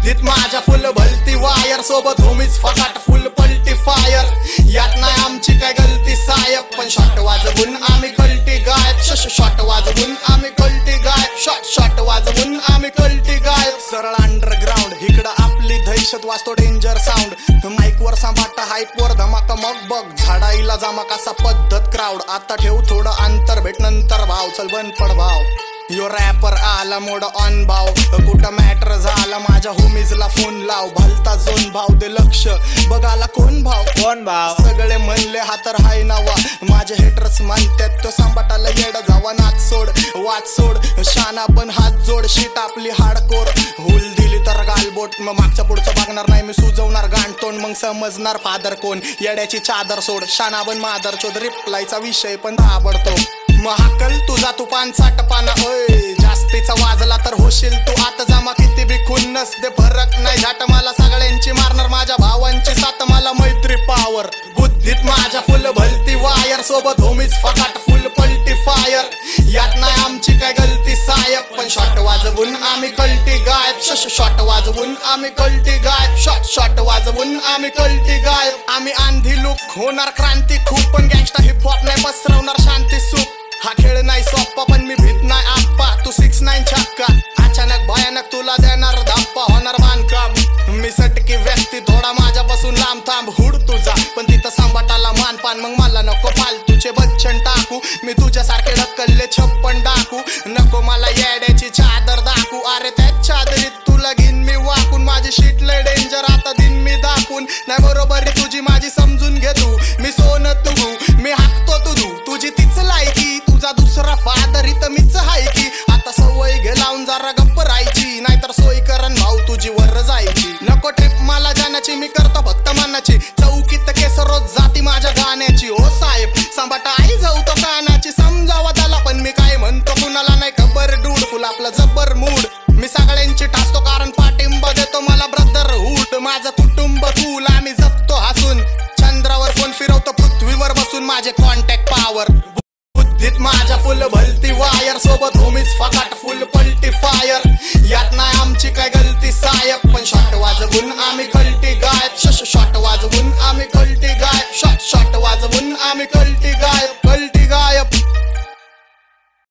बुद्धीत माझ्या फुल भलती वायर, सोबत होमीच फकाट फुल पलटी फायर. यात नाही आमची काय गलती साहेब, पण शॉट वाजवून आम्ही कल्टी गायब. शॉट वाजवून आम्ही कल्टी गायब. शॉट वाजवून आम्ही कल्टी गायब. सरळ अंडरग्राऊंड इकडं आपली दहशत वाजतो डेंजर साऊंड. माईकवर सांभाटा हाईपवर धमाका मग बघ झाडाईला जामा कसा पद्धत क्राऊड. आता ठेव थोडं अंतर भेट नंतर भाव, चल बंद पड भाव. यो रॅपर आला मोड ऑन भाव, कुठं मॅटर झाला माझ्या होमीजला फोन लाव. भलता झोन भाव दे लक्ष बघाला कोण भाव. कोण भाव? सगळे म्हणले हा तर हाय नावा, माझे हेटर्स म्हणतात तो सांबाटाला येड जावा. नाच सोड वाच सोड शाना पण हात जोड. शीट आपली हार्डकोर हुल दिली तर गालबोट. मग मागच्या पुढचं बघणार नाही मी, सुजवणार गांडतोंड. मग समजणार फादर कोण, येड्याची चादर सोड. शाना पण मादर चोद, रिप्लायचा विषय पण आवडतो. महाकल तुझा तू 5-6 पाना ओय, जास्तीचा वाजला तर होशील तू आता जमा. किती बी खुन्नस दे फरक नाही झाट, मला सगळ्यांची मारणार माझ्या भावांची साथ. मला मैत्री पावर, बुद्धीत माझ्या फुल भलती वायर, सोबत होमीच फकाट फुल पलटी फायर. यात नाही आमची काय गलती साहेब, पण शॉट वाजवून आम्ही कल्टी गायब. शॉट वाजवून आम्ही कल्टी गायब. शॉट वाजवून आम्ही कल्टी गायब. आम्ही आंधी लुक होणार क्रांती खूप, पण गँगस्टा हिपहॉप नाही पसरवणार शांती सुख. हा खेळ नाही सोप्पा पण मी भीत नाही आप्पा. तू 6-9 छक्का अचानक भयानक तुला देणार धप्पा, होणार बांधकाम. मी सटकी व्यक्ती थोडा माझ्यापासून लांब थांब. हुड तुझा पण तिथं सांबाटाला मानपान, मग मला नको फालतूचे बच्चन टाकू. मी तुझ्यासारखे ढकलले 56 डाकू. नको मला येड्याची चादर दाखवू. अरे त्याच चादरीत तुला घेईन मी वाकून. माझी शीट लय डेंजर आता दिन मी दाखवून. नाही बरोबर रे तुझी माझी समजून घे तू. मी सोनं तुझू मी हाकतो तुझू, तुझी तीच लायकी. तुझा दुसरा फादर इथं मीच हाय की. आता सवय घे लावून जरा गप्प राहायची, नाहीतर सोय करण भाऊ तुझी वर जायची. नको ट्रिप मला जाण्याची, मी करतो फक्त मनाची. चौकीत केस रोज जाती माझ्या गाण्याची. हो साहेब सांबाटा आई जाऊ तो कानाची. समजावा त्याला पण मी काय म्हणतो कुणाला नाही खबर. डूड फुल आपला जबर मूड. मी सगळ्यांची टासतो कारण पाठिंबा देतो मला ब्रदरहूड. माझं कुटुंब कूल आम्ही जपतो हसून. चंद्रावर फोन फिरवतो पृथ्वीवर बसून. माझे कॉन्टॅक्ट पावर, बुद्धीत माझ्या फुल भलती वायर, सोबत होमीच फकाट फुल पलटी फायर. यात